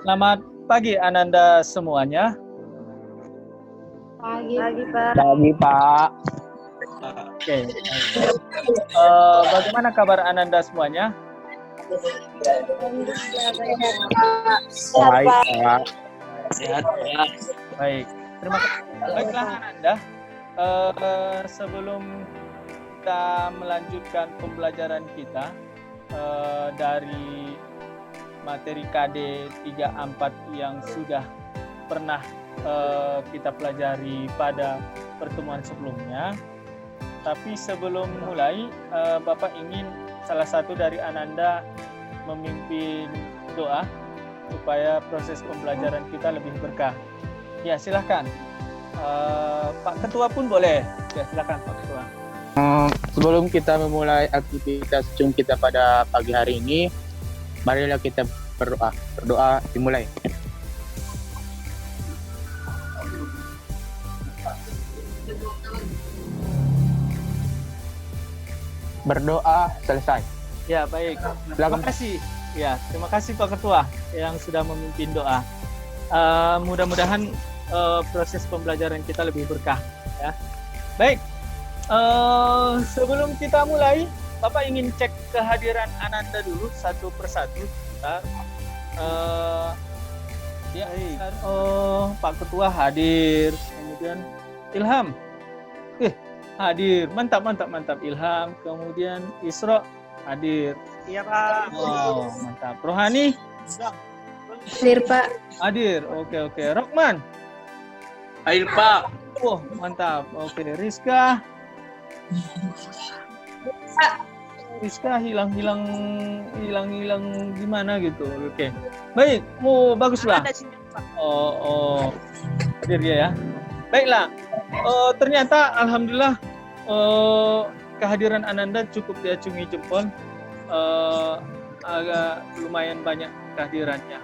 Selamat pagi Ananda semuanya. Pagi Pak. Pagi Pak. Oke. Bagaimana kabar Ananda semuanya? Baik Pak. Sehat Pak. Baik. Terima kasih. Baiklah Ananda. Sebelum kita melanjutkan pembelajaran kita dari materi KD 34 yang sudah pernah kita pelajari pada pertemuan sebelumnya. Tapi sebelum mulai, Bapak ingin salah satu dari Ananda memimpin doa supaya proses pembelajaran kita lebih berkah. Ya, silakan. Pak Ketua pun boleh. Ya, silakan Pak Ketua. Sebelum kita memulai aktivitas Zoom kita pada pagi hari ini, marilah kita berdoa. Berdoa dimulai. Berdoa selesai. Ya, baik. Terima Silakan. kasih. Ya, terima kasih Pak Ketua yang sudah memimpin doa. Mudah-mudahan proses pembelajaran kita lebih berkah. Ya, baik. Sebelum kita mulai, Bapak ingin cek kehadiran Ananda dulu satu persatu. Bentar. Ya, Pak Ketua hadir. Kemudian Ilham. Hadir. Mantap. Ilham. Kemudian Isra hadir. Iya Pak. Oh, mantap. Rohani Hadir Pak. hadir. Oke. Rokman. Hadir Pak. Oh, mantap. Oke, Rizka hilang gimana gitu. Oke. Baik. Baguslah. Oh. Hadir dia ya. Baiklah. Ternyata alhamdulillah kehadiran Ananda cukup diacungi jempol. Agak lumayan banyak kehadirannya.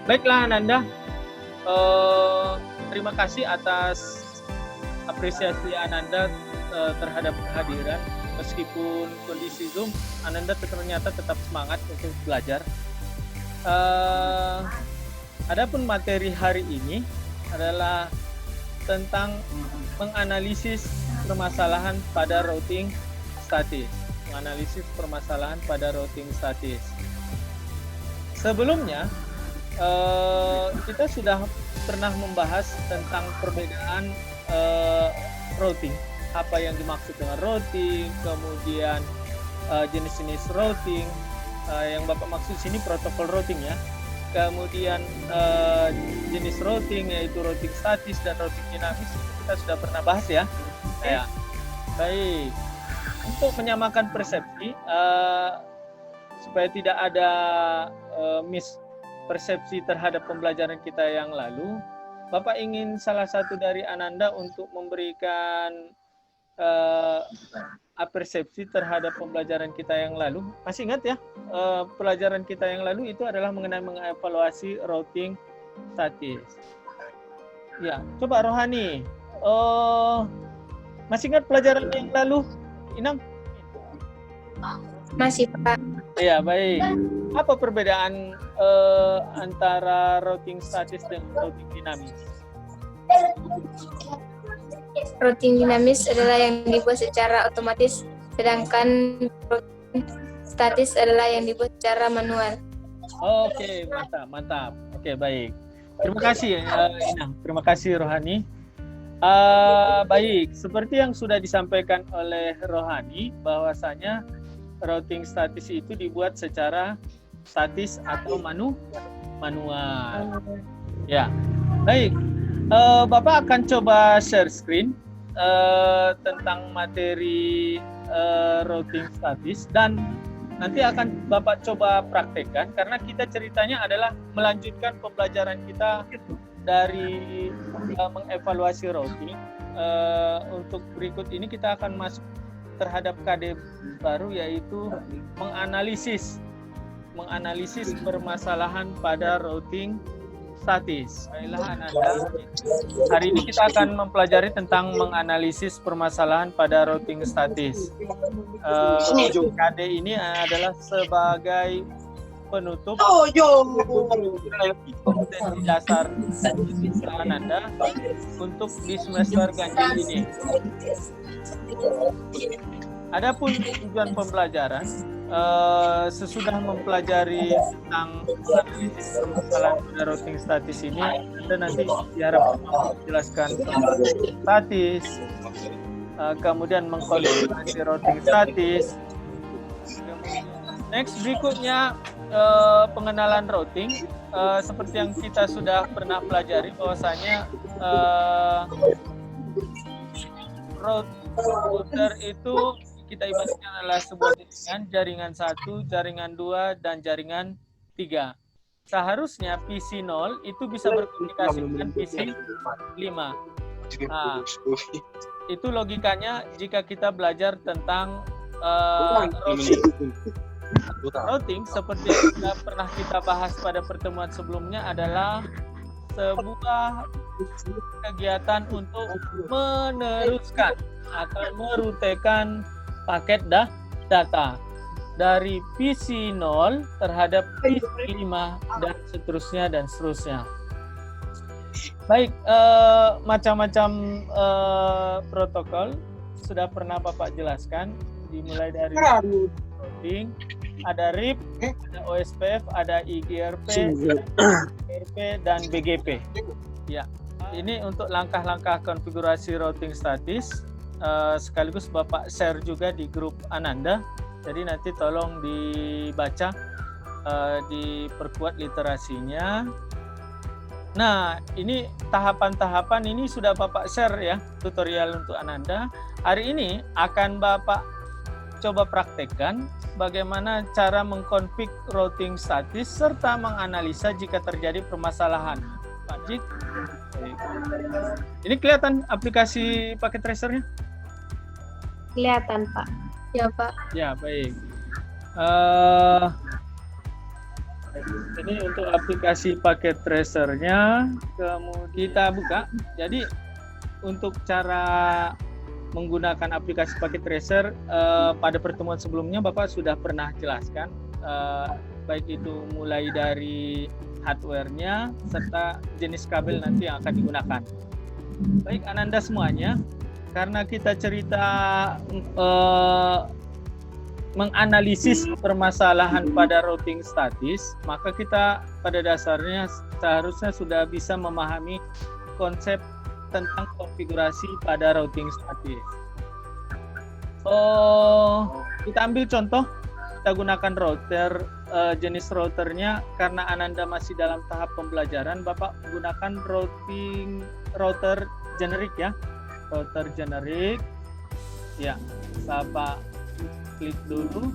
Baiklah Ananda. Terima kasih atas apresiasi Ananda terhadap kehadiran. Meskipun kondisi Zoom, Ananda ternyata tetap semangat untuk belajar. Adapun materi hari ini adalah tentang menganalisis permasalahan pada routing statis. Sebelumnya, kita sudah pernah membahas tentang perbedaan routing. Apa yang dimaksud dengan routing, kemudian jenis-jenis routing. Yang Bapak maksud sini protokol routing ya. Kemudian jenis routing yaitu routing statis dan routing dinamis kita sudah pernah bahas ya. Ya. Baik. Untuk menyamakan persepsi supaya tidak ada mispersepsi terhadap pembelajaran kita yang lalu, Bapak ingin salah satu dari Ananda untuk memberikan persepsi terhadap pembelajaran kita yang lalu. Masih ingat ya, pelajaran kita yang lalu itu adalah mengenai mengevaluasi routing statis. Ya, coba Rohani, masih ingat pelajaran yang lalu, Inang? Masih Pak. Ya, baik. Apa perbedaan antara routing statis dan routing dinamis? Routing dinamis adalah yang dibuat secara otomatis, sedangkan routing statis adalah yang dibuat secara manual. Oke, mantap. Oke, baik. Terima kasih Inang. Terima kasih Rohani. Baik, seperti yang sudah disampaikan oleh Rohani, bahwasanya routing statis itu dibuat secara statis atau manual. Ya, baik. Bapak akan coba share screen tentang materi routing statis dan nanti akan Bapak coba praktekkan karena kita ceritanya adalah melanjutkan pembelajaran kita dari mengevaluasi routing. Untuk berikut ini kita akan masuk terhadap KD baru yaitu menganalisis permasalahan pada routing statis. Baiklah Ananda, hari ini kita akan mempelajari tentang menganalisis permasalahan pada routing statis. KD ini adalah sebagai penutup kompetensi dasar Ananda untuk di semester ganjil ini. Adapun tujuan pembelajaran, sesudah mempelajari tentang analisis permasalahan pada routing statis ini, Anda nanti diharapkan menjelaskan statis, kemudian mengkonfigurasi routing statis. Next, berikutnya pengenalan routing. Seperti yang kita sudah pernah pelajari bahwasanya router itu kita ibaratkan adalah sebuah jaringan 1, jaringan 2, dan jaringan 3. Seharusnya PC 0 itu bisa berkomunikasi dengan PC 5. Nah, itu logikanya jika kita belajar tentang routing seperti yang sudah pernah kita bahas pada pertemuan sebelumnya adalah sebuah kegiatan untuk meneruskan atau merutekan paket data dari PC 0 terhadap PC 5 dan seterusnya. Baik, macam-macam protokol sudah pernah Bapak jelaskan, dimulai dari routing, ada RIP, ada OSPF, ada IGRP, IGRP, dan BGP. Ya, ini untuk langkah-langkah konfigurasi routing statis. Sekaligus Bapak share juga di grup Ananda, jadi nanti tolong dibaca, diperkuat literasinya. Nah, ini tahapan-tahapan ini sudah Bapak share ya, tutorial untuk Ananda. Hari ini akan Bapak coba praktekkan bagaimana cara mengkonfig routing statis serta menganalisa jika terjadi permasalahan. Pak Jik, ini kelihatan aplikasi paket tracernya? Kelihatan, Pak. Ya, Pak. Ya, baik. Ini untuk aplikasi paket tracernya, kemudian kita buka. Jadi untuk cara menggunakan aplikasi paket tracer, pada pertemuan sebelumnya Bapak sudah pernah jelaskan, baik itu mulai dari hardware-nya serta jenis kabel nanti yang akan digunakan. Baik Ananda semuanya, karena kita cerita menganalisis permasalahan pada routing statis, maka kita pada dasarnya seharusnya sudah bisa memahami konsep tentang konfigurasi pada routing statis. Kita ambil contoh, kita gunakan router, jenis routernya karena Ananda masih dalam tahap pembelajaran, Bapak gunakan router generik ya. Router generik, ya, Bapak klik dulu.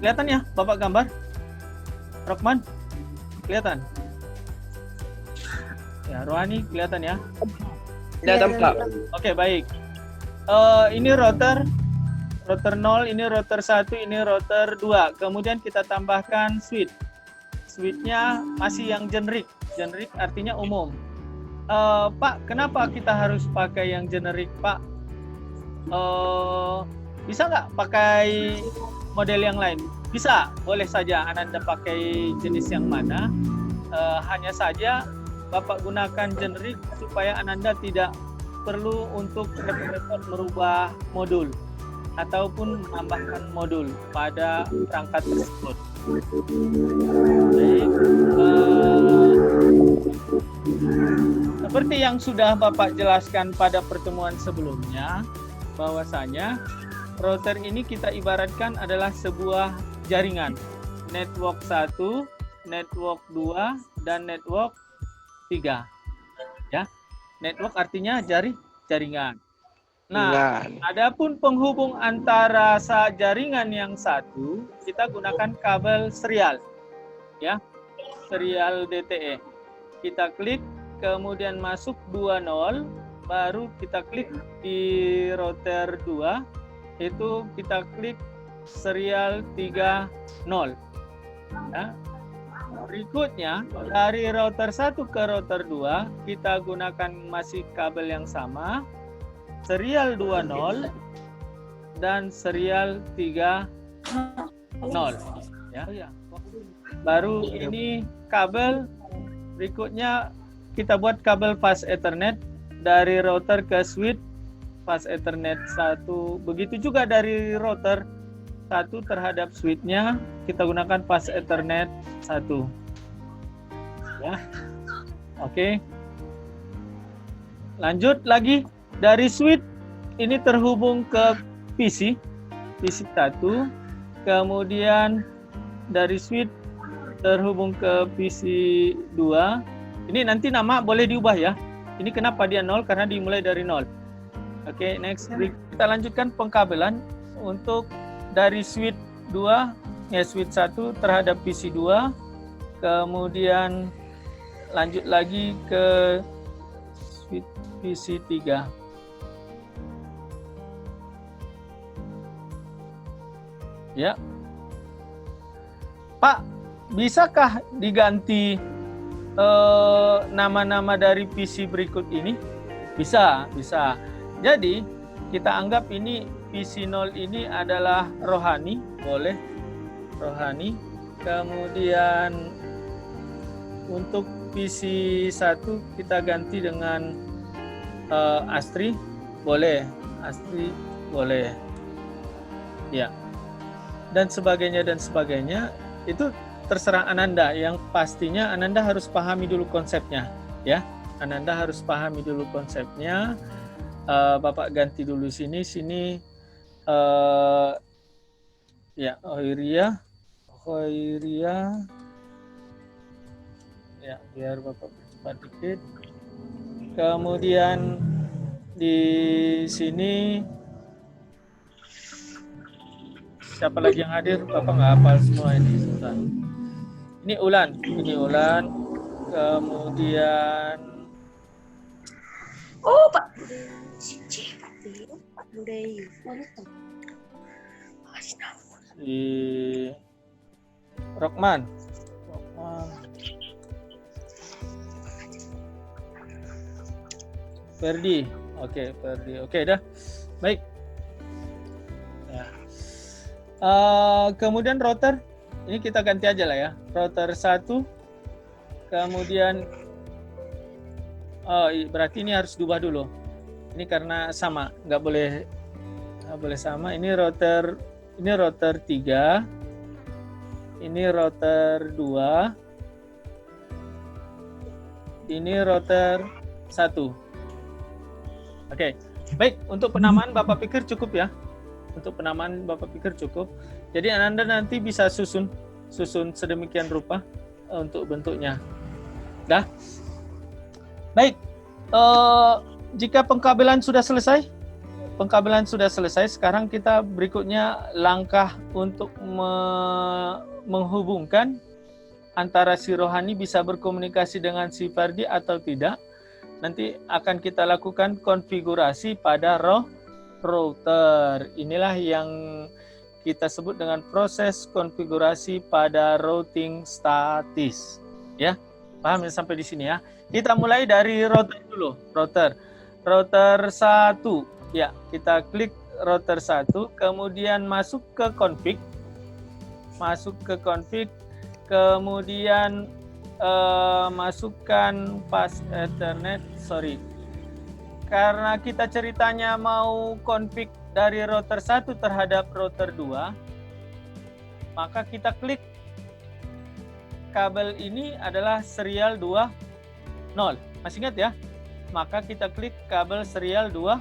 Kelihatan ya, Bapak gambar? Rokman, kelihatan? Ya, Rohani kelihatan ya? Kelihatan Pak. Oke, baik. Ini router 0, ini router 1, ini router 2. Kemudian kita tambahkan switch. Switch-nya masih yang generik. Generik artinya umum. Pak, kenapa kita harus pakai yang generik, Pak? Bisa nggak pakai model yang lain? Bisa, boleh saja Ananda pakai jenis yang mana. Hanya saja Bapak gunakan generik supaya Ananda tidak perlu untuk repot-repot merubah modul ataupun menambahkan modul pada perangkat tersebut. Baik, seperti yang sudah Bapak jelaskan pada pertemuan sebelumnya, bahwasanya router ini kita ibaratkan adalah sebuah jaringan. Network 1, network 2, dan network 3. Ya. Network artinya jaringan. Nah, adapun penghubung antara jaringan yang satu, kita gunakan kabel serial. Ya. Serial DTE. Kita klik, kemudian masuk 20, baru kita klik di router 2, itu kita klik serial 30. Ya. Berikutnya, dari router 1 ke router 2, kita gunakan masih kabel yang sama, serial 20 dan serial 30. Ya. Baru ini kabel, berikutnya kita buat kabel fast Ethernet dari router ke switch fast Ethernet 1. Begitu juga dari router 1 terhadap switch-nya, kita gunakan fast Ethernet 1. Ya. Oke. Lanjut lagi, dari switch ini terhubung ke PC 1, kemudian dari switch terhubung ke PC 2. Ini nanti nama boleh diubah ya. Ini kenapa dia 0? Karena dimulai dari 0. Oke, next. Kita lanjutkan pengkabelan untuk dari switch 2, switch 1 terhadap PC 2. Kemudian lanjut lagi ke switch PC 3. Ya. Pak, bisakah diganti nama-nama dari PC berikut ini? Bisa. Jadi, kita anggap ini PC 0 ini adalah rohani, boleh rohani. Kemudian untuk PC 1 kita ganti dengan Astri, boleh. Astri, boleh. Ya. Dan sebagainya, itu terserah Ananda. Yang pastinya Ananda harus pahami dulu konsepnya, ya. Ananda harus pahami dulu konsepnya. Bapak ganti dulu sini ya, Hoiria ya, biar Bapak cepat dikit. Kemudian di sini siapa lagi yang hadir? Bapak nggak hafal semua ini. Susah. Ini Ulan. Kemudian Pak. si Rokman. Ferdi. Oke, dah. Baik. Ya. Kemudian router. Ini kita ganti aja lah ya. Router 1. Kemudian berarti ini harus diubah dulu. Ini karena sama, nggak boleh sama. Ini router 3. Ini router 2. Ini router 1. Oke. Baik, untuk penamaan Bapak pikir cukup ya. Jadi Anda nanti bisa susun sedemikian rupa untuk bentuknya. Dah. Baik. Jika pengkabelan sudah selesai, sekarang kita berikutnya langkah untuk menghubungkan antara si rohani bisa berkomunikasi dengan si Ferdi atau tidak. Nanti akan kita lakukan konfigurasi pada router. Inilah yang kita sebut dengan proses konfigurasi pada routing statis. Ya, paham ya sampai di sini ya? Kita mulai dari router dulu. Router 1. Ya, kita klik router 1, kemudian masuk ke config. Kemudian masukkan fast Ethernet. Karena kita ceritanya mau config dari router 1 terhadap router 2, maka kita klik kabel ini adalah serial 20. Masih ingat ya? Maka kita klik kabel serial 20.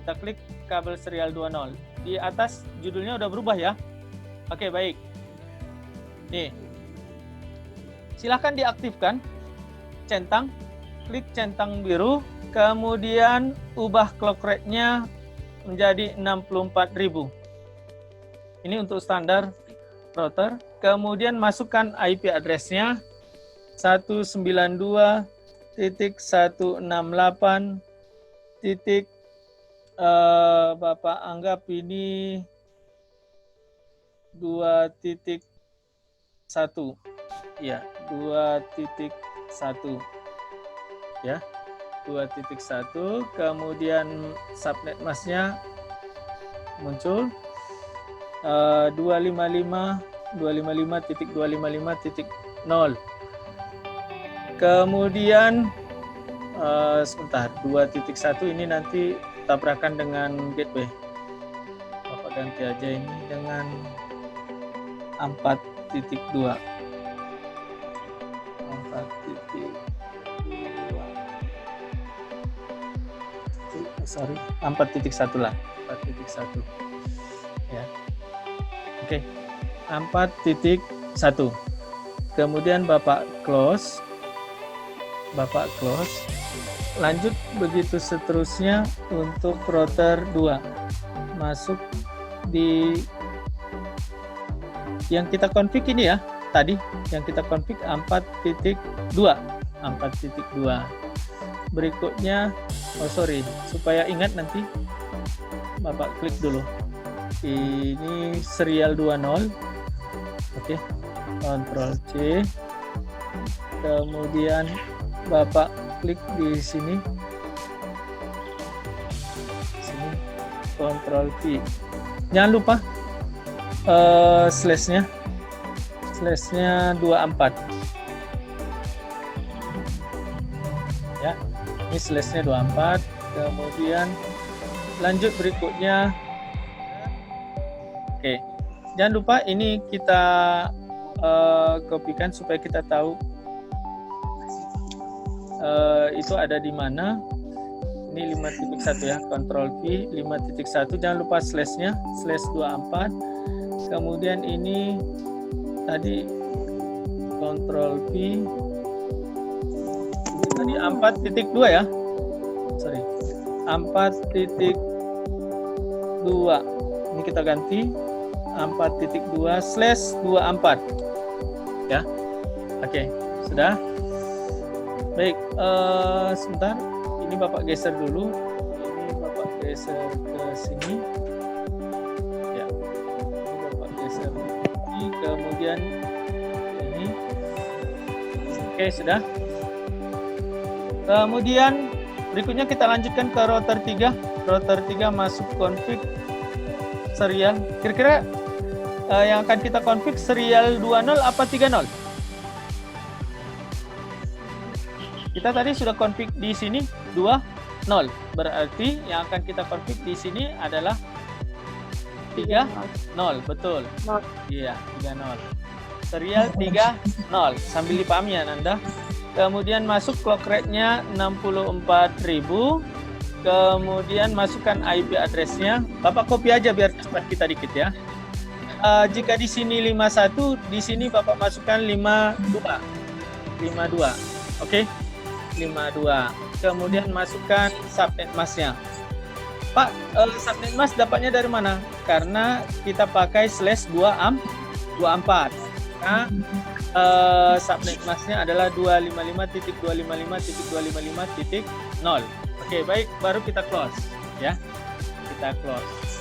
Kita klik kabel serial 20. Di atas judulnya udah berubah ya. Oke, baik. Nih. Silahkan diaktifkan centang, klik centang biru, kemudian ubah clock rate-nya menjadi 64.000. Ini untuk standar router. Kemudian masukkan IP address-nya 192.168. Bapak anggap ini 2.1. Ya, 2.1 ya, 2.1. Kemudian subnet masknya muncul 255.255.255.0. Kemudian sebentar, 2.1 ini nanti tabrakan dengan gateway. Bapak ganti aja ini dengan 4.2. 4.1 lah, 4.1 ya. Oke, 4.1. Kemudian Bapak close, lanjut begitu seterusnya untuk router 2 masuk di yang kita config ini ya, tadi yang kita config 4.2. Berikutnya, supaya ingat nanti Bapak klik dulu. Ini serial 20. Oke. Ctrl C. Kemudian Bapak klik di sini. Ctrl V. Jangan lupa slashnya 24 ya, ini slashnya 24. Kemudian lanjut berikutnya. Oke, jangan lupa ini kita kopikan supaya kita tahu itu ada di mana. Ini 5.1 ya, Ctrl V 5.1. Jangan lupa slashnya /24. Kemudian ini tadi Ctrl V ini tadi 4.2 ya, 4.2. Ini kita ganti 4.2/24 ya. Oke, sudah. Baik, sebentar. Ini Bapak geser dulu. Ini Bapak geser ke sini. Ya. Ini Bapak geser ini, kemudian ini. Oke, sudah. Kemudian berikutnya kita lanjutkan ke router 3. Router 3 masuk config serial. Kira-kira yang akan kita config serial 20 apa 30? Kita tadi sudah config di sini 20. Berarti yang akan kita config di sini adalah 30. Betul. Iya, 30. Serial 30. Sambil dipahami ya Nanda. Kemudian masuk clock rate-nya 64.000. Kemudian masukkan IP address-nya. Bapak copy aja biar cepat kita dikit ya. Jika di sini 51, di sini Bapak masukkan 52. 52. Oke. 52. Kemudian masukkan subnet mask-nya. Pak, subnet mask dapatnya dari mana? Karena kita pakai /24. Nah, subnet mask-nya adalah 255.255.255.0. Oke, baik, baru kita close ya. Kita close.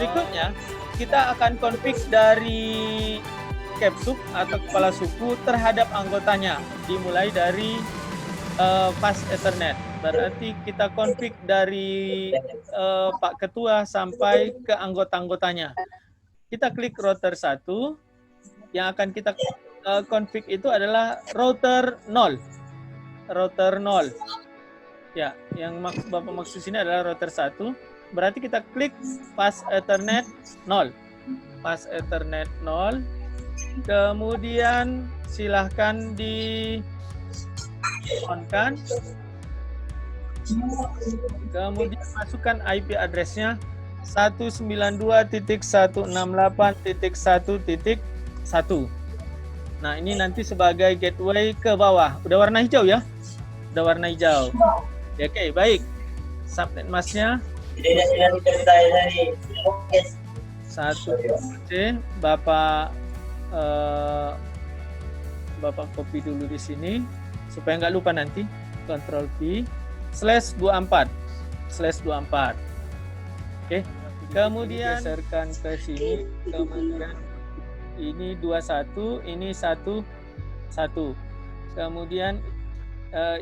Berikutnya, kita akan config dari capsub atau kepala suku terhadap anggotanya, dimulai dari fast Ethernet. Berarti kita config dari Pak Ketua sampai ke anggota-anggotanya. Kita klik router 1. Yang akan kita config itu adalah router 0. Router 0. Ya, yang Bapak maksud sini adalah router 1. Berarti kita klik fast Ethernet 0. Fast Ethernet 0. Kemudian silahkan di on-kan. Kemudian masukkan IP address-nya 192.168.1.1. Nah, ini nanti sebagai gateway ke bawah. Udah warna hijau ya? Udah warna hijau. Ya, oke, baik. Subnet mask-nya 1C. Bapak copy dulu di sini supaya nggak lupa nanti. Ctrl V /24. Oke. Kemudian geserkan ke sini. Kemudian ini 21, ini 1 1. Kemudian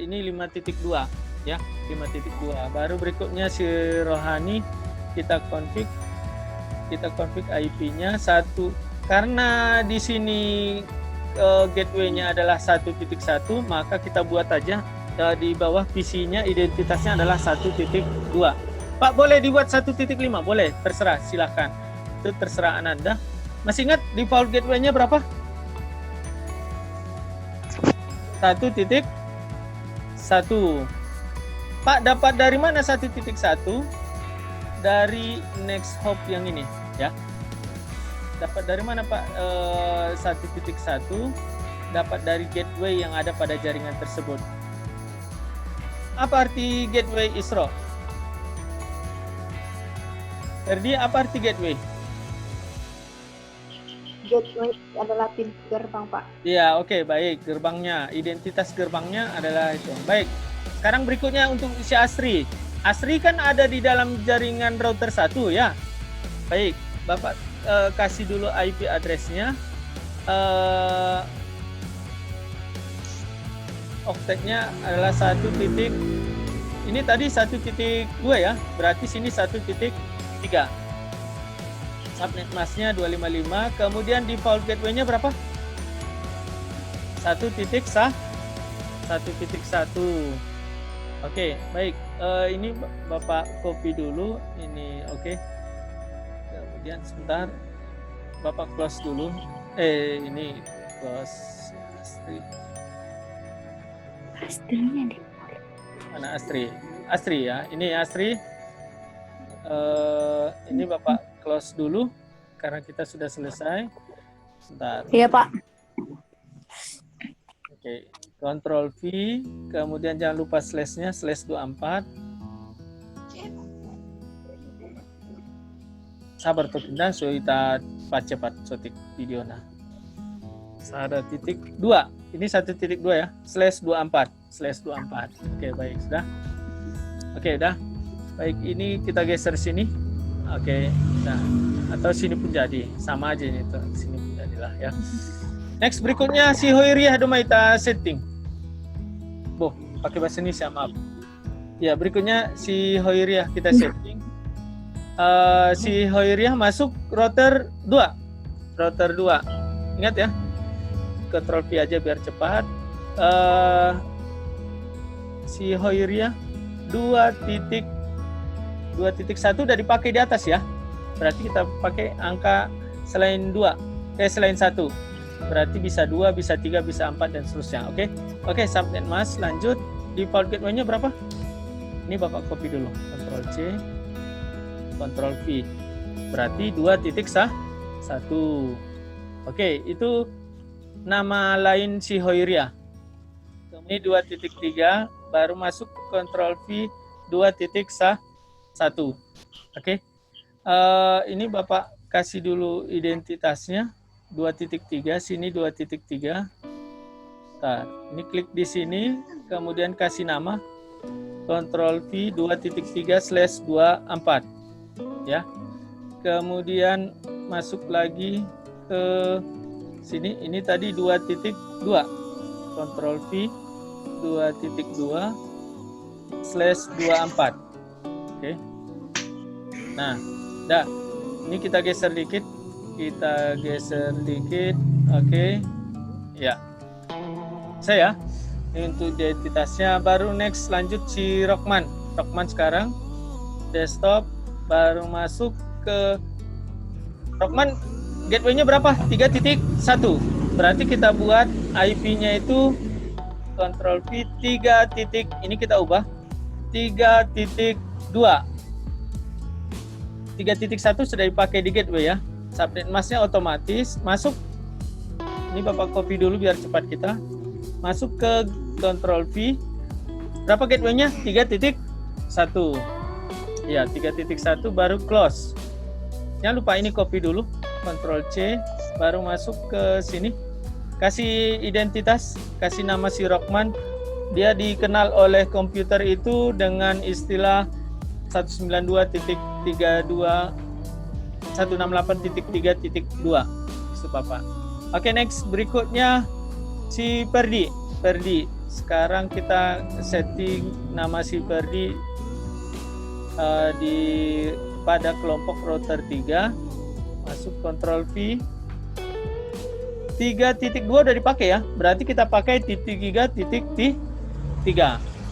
ini 5.2 ya, 5.2. Baru berikutnya si Rohani kita config IP-nya 1. Karena di sini gateway-nya adalah 1.1, maka kita buat aja di bawah PC-nya identitasnya adalah 1.2. Pak, boleh dibuat 1.5? Boleh, terserah, silakan. Itu terserah Ananda. Masih ingat default gateway-nya berapa? 1.1. Pak, dapat dari mana 1.1? Dari Nexthop yang ini, ya. Dapat dari mana, Pak? 1.1 dapat dari gateway yang ada pada jaringan tersebut. Apa arti gateway, Isro? Ferdi, apa arti gateway? Gateway adalah pintu gerbang, Pak. Iya, oke, baik. Gerbangnya, identitas gerbangnya adalah itu. Baik. Sekarang berikutnya untuk si Asri. Asri kan ada di dalam jaringan router 1 ya. Baik, Bapak kasih dulu IP address-nya. Octet-nya adalah 1. Ini tadi 1.2 ya. Berarti sini 1.3. Subnet mask-nya 255. Kemudian default gateway-nya berapa? 1.1. Oke, baik. Ini Bapak copy dulu. Ini oke. Kemudian sebentar, Bapak close dulu. Ini close Astri. Pastinya deh. Mana Astri? Astri ya. Ini Astri. Ini Bapak close dulu karena kita sudah selesai. Sebentar. Iya, Pak. Oke, Ctrl V, kemudian jangan lupa slash-nya, /24. Sabar tuh pindah, so kita cepat sotik video nah. 1.2, ini 1.2 ya, /24. Oke, baik, sudah. Oke, udah. Baik, ini kita geser sini. Oke, nah, atau sini pun jadi, sama aja ini tuh, sini pun jadilah ya. Next berikutnya si Hoiriah Domaita setting. Pakai bahasa Indonesia, maaf. Ya, berikutnya si Hoiriah kita setting. Si Hoiriah masuk router 2. Ingat ya. Ctrl V aja biar cepat. Si Hoiriah 2.1 udah dipakai di atas ya. Berarti kita pakai angka selain 1. Berarti bisa 2, bisa 3, bisa 4 dan seterusnya. Oke, subnet mask lanjut. Default gateway-nya berapa? Ini Bapak copy dulu. Ctrl C, Ctrl V. Berarti 2.1. Oke, itu nama lain si Hoiriah. Ini 2.3 baru masuk Ctrl V 2.1. Oke. Ini Bapak kasih dulu identitasnya. 2.3, sini 2.3. Nah, ini klik di sini, kemudian kasih nama Ctrl V 2.3/24 ya. Kemudian masuk lagi ke sini, ini tadi 2.2. Ctrl V 2.2/24. Oke. Nah, dah. Ini kita geser dikit. Oke. Ya. Saya ini untuk identitasnya. Baru next lanjut si Rockman sekarang desktop, baru masuk ke Rockman. Gateway-nya berapa? 3.1. Berarti kita buat IP-nya itu Ctrl V 3. Ini kita ubah 3.2. 3.1 sudah dipakai di gateway ya. Subnet mask-nya otomatis masuk. Ini Bapak copy dulu biar cepat kita. Masuk ke Ctrl V. Berapa gateway-nya? 3.1. Ya, 3.1 baru close. Jangan lupa ini copy dulu. Ctrl C, baru masuk ke sini. Kasih identitas, kasih nama si Rockman. Dia dikenal oleh komputer itu dengan istilah 192.32.168.3.2 itu Bapak. Oke, next berikutnya Si Perdi. Sekarang kita setting nama si Perdi pada kelompok router 3. Masuk Ctrl V. 3.2 udah dipakai ya. Berarti kita pakai titik 3.3.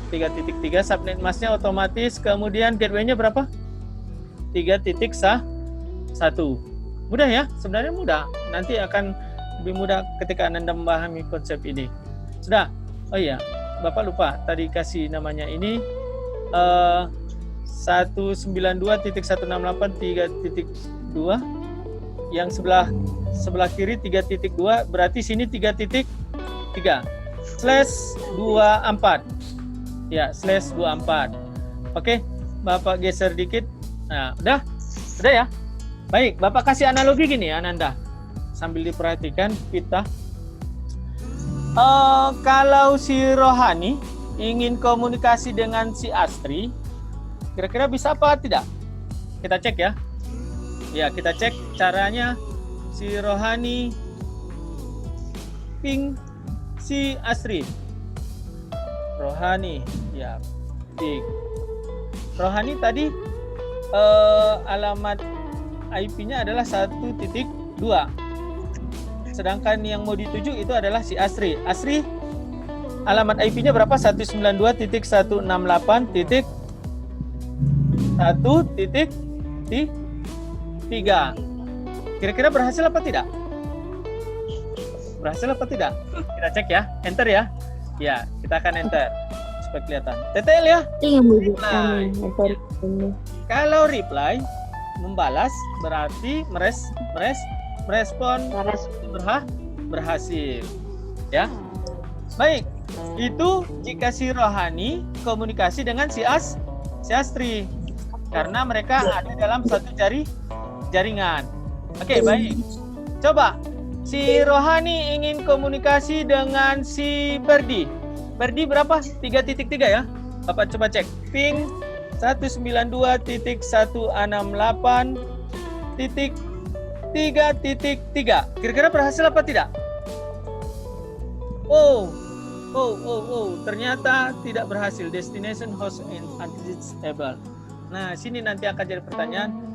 3.3 subnet masknya otomatis, kemudian gateway-nya berapa? 3.1. Mudah ya, sebenarnya mudah. Nanti akan lebih mudah ketika Anda memahami konsep ini. Sudah? Oh iya, Bapak lupa tadi kasih namanya ini 192.168.3.2. Yang sebelah kiri 3.2, berarti sini 3.3 /24. Ya, /24. Oke, Bapak geser dikit. Nah, udah ya. Baik, Bapak kasih analogi gini ya, Ananda. Sambil diperhatikan kita. Kalau si Rohani ingin komunikasi dengan si Astri, kira-kira bisa apa tidak? Kita cek ya. Ya, kita cek caranya. Si Rohani ping si Astri. Rohani, ya, ping. Rohani tadi alamat IP-nya adalah 1.2. Sedangkan yang mau dituju itu adalah si Astri. Astri, alamat IP-nya berapa? 192.168.1.3. Kira-kira berhasil apa tidak? Berhasil apa tidak? Kita cek ya. Enter ya. Ya, kita akan enter supaya kelihatan. TTL ya. Reply. Kalau reply membalas berarti merespon berhasil. Ya. Baik. Itu jika si Rohani komunikasi dengan si Astri. Karena mereka ada dalam satu jaringan. Oke, baik. Coba si Rohani ingin komunikasi dengan si Perdi. Perdi berapa? 3.3 ya. Bapak coba cek. Ping 192.168.3.3. Kira-kira berhasil apa tidak? Oh. Ternyata tidak berhasil. Destination host unstable. Nah, sini nanti akan jadi pertanyaan.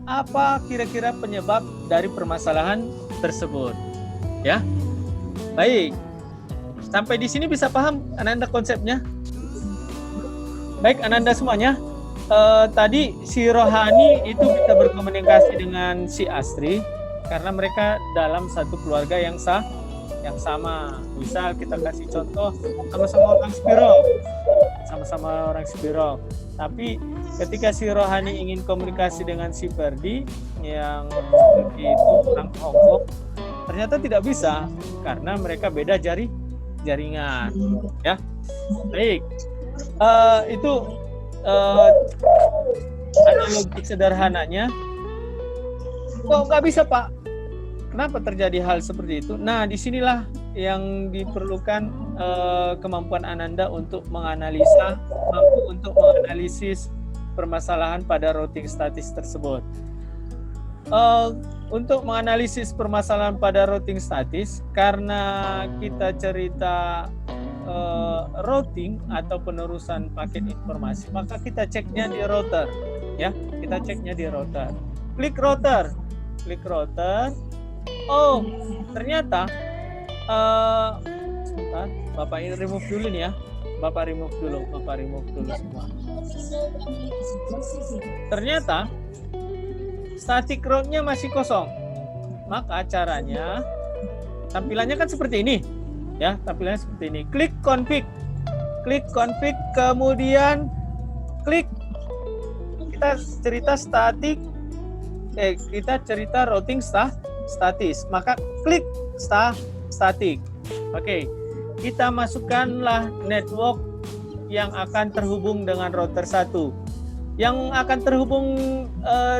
Apa kira-kira penyebab dari permasalahan tersebut? Ya. Baik. Sampai di sini bisa paham Ananda konsepnya? Baik, Ananda semuanya. Tadi si Rohani itu bisa berkomunikasi dengan si Astri karena mereka dalam satu keluarga yang sama. Misal kita kasih contoh sama-sama orang Spiro. Tapi ketika si Rohani ingin komunikasi dengan si Perdi yang itu orang Hongkong, ternyata tidak bisa karena mereka beda jaringan. Ya, baik. Itu analogi sederhananya. Kok nggak bisa, Pak? Kenapa terjadi hal seperti itu? Nah, disinilah yang diperlukan kemampuan Ananda untuk menganalisis permasalahan pada routing statis tersebut. Untuk menganalisis permasalahan pada routing statis, karena kita cerita routing atau penerusan paket informasi, maka kita ceknya di router, ya. Kita ceknya di router. Klik router. Oh, ternyata sebentar, Bapak ini remove dulu nih ya. Bapak remove dulu semua. Ternyata static route-nya masih kosong. Maka caranya tampilannya kan seperti ini. Ya, tampilannya seperti ini. Klik config, kemudian klik kita cerita routing statis. Maka klik static. Oke. Kita masukkanlah network yang akan terhubung dengan router 1. Yang akan terhubung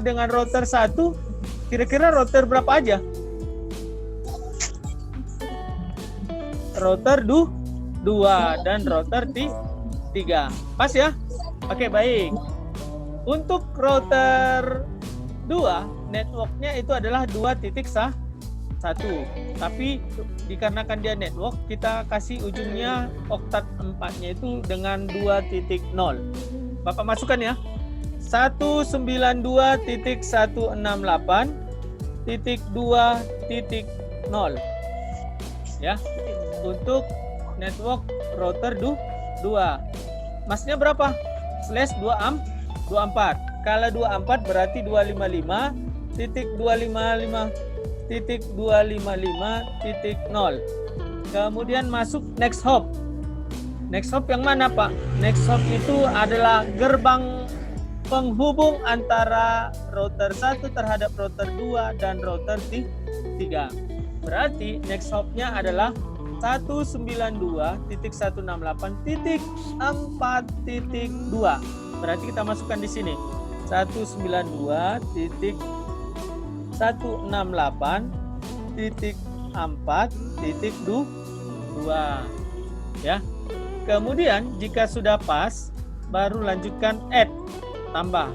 dengan router 1, kira-kira router berapa aja? Router 2 dan router 3. Pas ya? Oke, baik. Untuk router 2, networknya itu adalah 2.1. 1. Tapi dikarenakan dia network, kita kasih ujungnya oktat 4-nya itu dengan 2.0. Bapak masukkan ya. 192.168.2.0 ya, untuk network router 2. Masnya berapa? Slash 24. Kalau 24 berarti 255.255.255.0. Kemudian masuk next hop. Next hop yang mana, Pak? Next hop itu adalah gerbang penghubung antara router 1 terhadap router 2 dan router 3. Berarti next hop-nya adalah 192.168.4.2. Berarti kita masukkan di sini 192.168.4.2 ya. Kemudian jika sudah pas, baru lanjutkan add, tambah.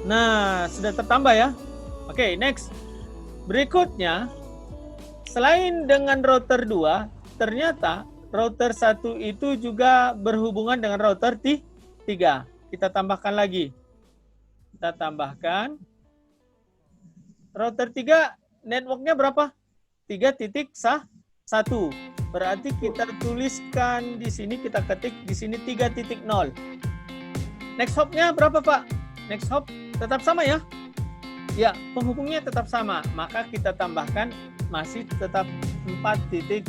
Nah, sudah tertambah ya. Oke, next. Berikutnya, selain dengan router 2, ternyata router 1 itu juga berhubungan dengan router 3. Kita tambahkan lagi. Kita tambahkan. Router 3 networknya berapa? 3.1. Berarti kita tuliskan di sini, kita ketik di sini 3.0. Next hop-nya berapa, Pak? Next hop tetap sama ya? Ya, penghubungnya tetap sama. Maka kita tambahkan masih tetap 4.2.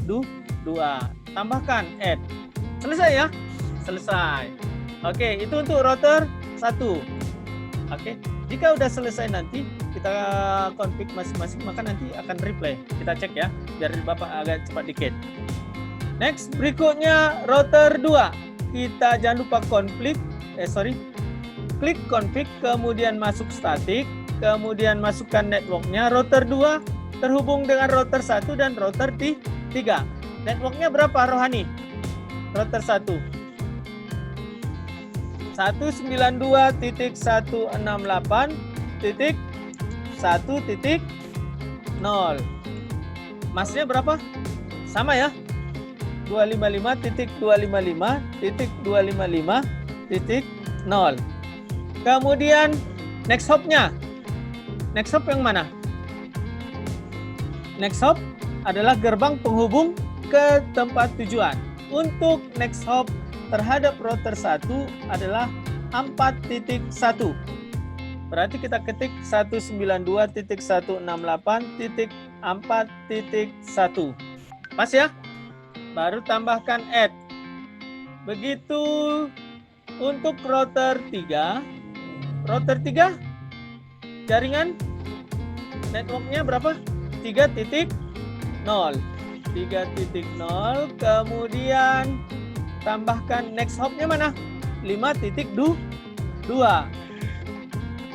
Tambahkan add. Selesai ya? Selesai. Oke, itu untuk router 1. Oke, jika udah selesai nanti kita config masing-masing, maka nanti akan replay. Kita cek ya, biar Bapak agak cepat dikit. Next, berikutnya router 2. Kita jangan lupa klik config, kemudian masuk static, kemudian masukkan networknya. Router 2 terhubung dengan router 1 dan router 3. Networknya berapa, Rohani? Router 1. 192.168.1.0. Masnya berapa? Sama ya? 255.255.255.0. Kemudian next hop-nya. Next hop yang mana? Next hop adalah gerbang penghubung ke tempat tujuan. Untuk next hop terhadap router 1 adalah 4.1. Berarti kita ketik 192.168.4.1. Pas ya? Baru tambahkan add. Begitu untuk router 3. Router 3 jaringan networknya berapa? 3.0. 3.0, kemudian tambahkan next hop-nya mana? 5.2.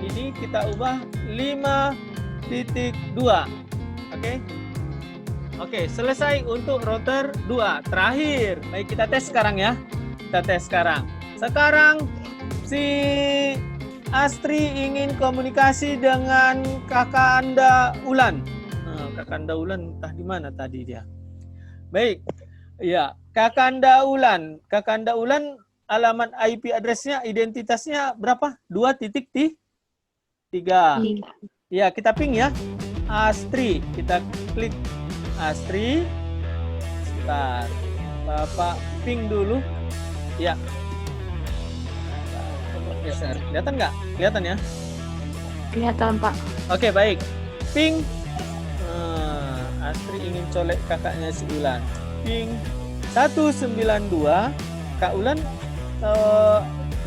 Ini kita ubah 5.2. Oke, selesai untuk router 2. Terakhir, baik kita tes sekarang ya. Kita tes sekarang. Sekarang si Astri ingin komunikasi dengan kakak Anda Ulan. Kakak Anda Ulan entah di mana tadi dia. Baik. Ya, Kakanda Ulan. Kakanda Ulan alamat IP address-nya, identitasnya berapa? 2.3. Ya, kita ping ya. Astri, kita klik Astri. Sebentar. Bapak ping dulu. Ya. Geser. Kelihatan nggak? Kelihatan ya? Kelihatan, Pak. Oke, baik. Ping. Astri ingin colek kakaknya si Ulan. Ping 192. Kak Ulan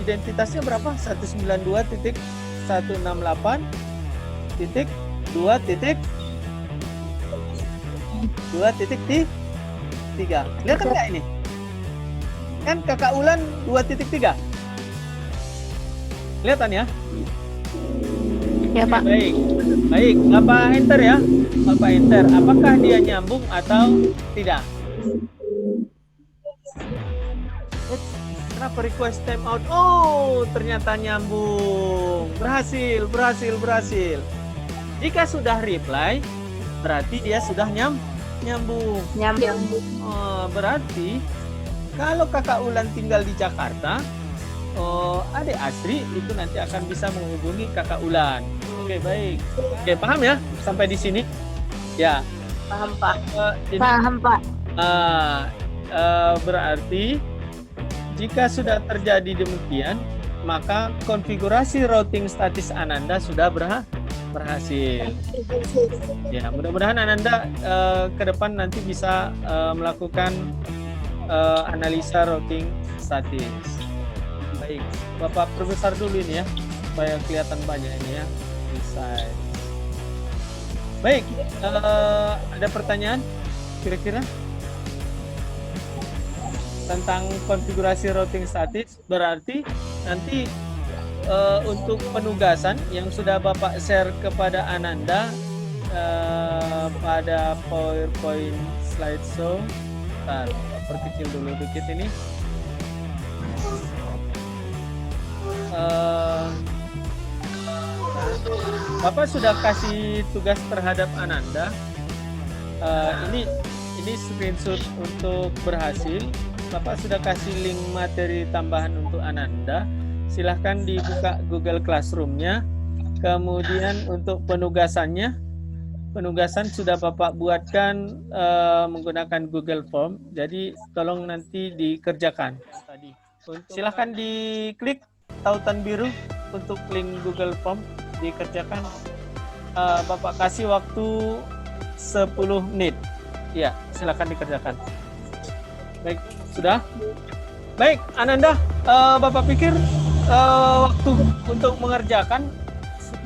identitasnya berapa? 192.168.2.3. Kelihatan nggak ini? Kan kakak Ulan 2.3. Kelihatan ya? Ya, Pak. Baik. Baik, Bapak enter ya. Bapak enter. Apakah dia nyambung atau tidak? Kenapa request time out? Oh, ternyata nyambung. Berhasil. Jika sudah reply, berarti dia sudah nyambung. Nyambung. Oh, berarti kalau kakak Ulan tinggal di Jakarta, adik Asri itu nanti akan bisa menghubungi kakak Ulan. Oke, baik. Oke, paham ya sampai di sini? Ya. Paham, Pak. Ini, Paham, Pak. berarti jika sudah terjadi demikian, maka konfigurasi routing statis Ananda sudah berhasil. Ya, mudah-mudahan Ananda ke depan nanti bisa melakukan analisa routing statis. Baik, Bapak Profesor dulu ini ya, supaya kelihatan banyak ini ya. Selesai. Baik, ada pertanyaan kira-kira tentang konfigurasi routing statis? Berarti nanti untuk penugasan yang sudah Bapak share kepada Ananda pada PowerPoint slideshow. Bentar, perkecil dulu dikit ini. Bapak sudah kasih tugas terhadap Ananda. Ini screenshot untuk berhasil. Bapak sudah kasih link materi tambahan untuk Ananda. Silahkan dibuka Google Classroom-nya. Kemudian untuk penugasan sudah Bapak buatkan menggunakan Google Form. Jadi tolong nanti dikerjakan tadi. Silahkan diklik tautan biru untuk link Google Form, dikerjakan. Bapak kasih waktu 10 menit. Ya, silakan dikerjakan. Baik, sudah? Baik, Ananda, Bapak pikir waktu untuk mengerjakan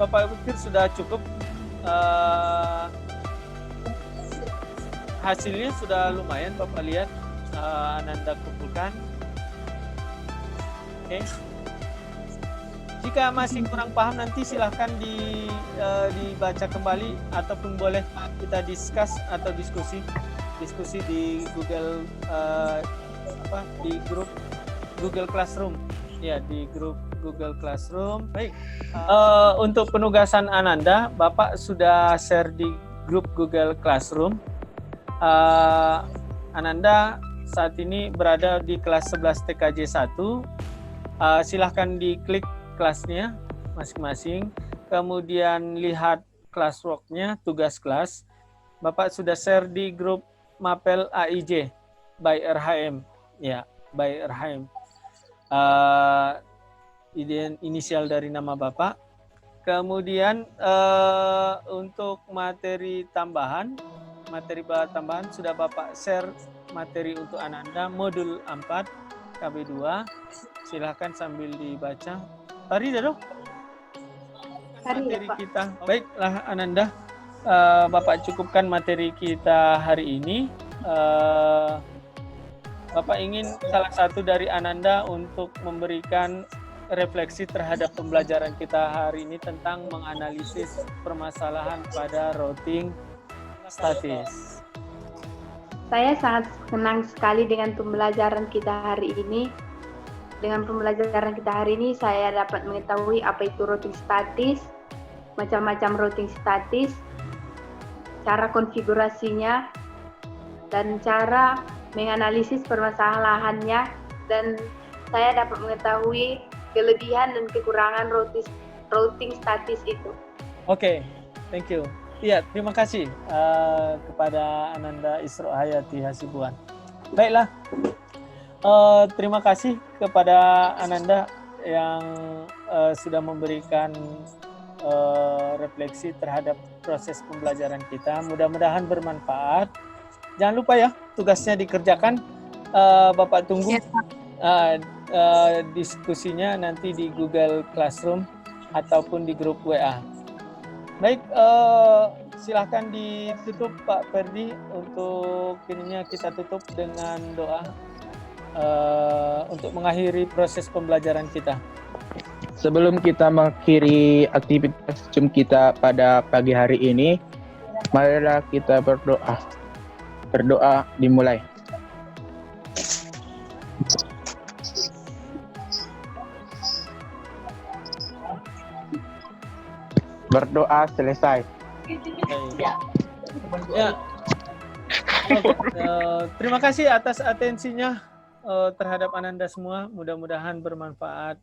Bapak pikir sudah cukup. Hasilnya sudah lumayan Bapak lihat. Ananda kumpulkan. Oke. Jika masih kurang paham nanti silahkan dibaca kembali ataupun boleh kita discuss atau diskusi di Google di grup Google Classroom ya, di grup Google Classroom. Baik, untuk penugasan Ananda Bapak sudah share di grup Google Classroom. Ananda saat ini berada di kelas 11 TKJ 1. Silahkan diklik kelasnya masing-masing, kemudian lihat classwork-nya, tugas kelas. Bapak sudah share di grup Mapel AIJ by RHM, ya, by RHM. Inisial dari nama Bapak. Kemudian untuk materi tambahan sudah Bapak share materi untuk Ananda modul 4 KB2. Silahkan sambil dibaca. Tari dong materi kita. Baiklah Ananda, Bapak cukupkan materi kita hari ini. Bapak ingin salah satu dari Ananda untuk memberikan refleksi terhadap pembelajaran kita hari ini tentang menganalisis permasalahan pada routing statis. Saya sangat senang sekali dengan pembelajaran kita hari ini. Dengan pembelajaran kita hari ini, saya dapat mengetahui apa itu routing statis, macam-macam routing statis, cara konfigurasinya, dan cara menganalisis permasalahannya, dan saya dapat mengetahui kelebihan dan kekurangan routing statis itu. Oke, thank you. Iya, terima kasih kepada Ananda Isro Hayati Hasibuan. Baiklah. Terima kasih kepada Ananda yang sudah memberikan refleksi terhadap proses pembelajaran kita. Mudah-mudahan bermanfaat. Jangan lupa ya, tugasnya dikerjakan. Bapak tunggu diskusinya nanti di Google Classroom ataupun di grup WA. Baik, silahkan ditutup Pak Ferdi. Untuk ininya kita tutup dengan doa untuk mengakhiri proses pembelajaran kita. Sebelum kita mengakhiri aktivitas Zoom kita pada pagi hari ini, marilah kita berdoa. Berdoa dimulai. Berdoa selesai. Ya. Oke, terima kasih atas atensinya terhadap Ananda semua. Mudah-mudahan bermanfaat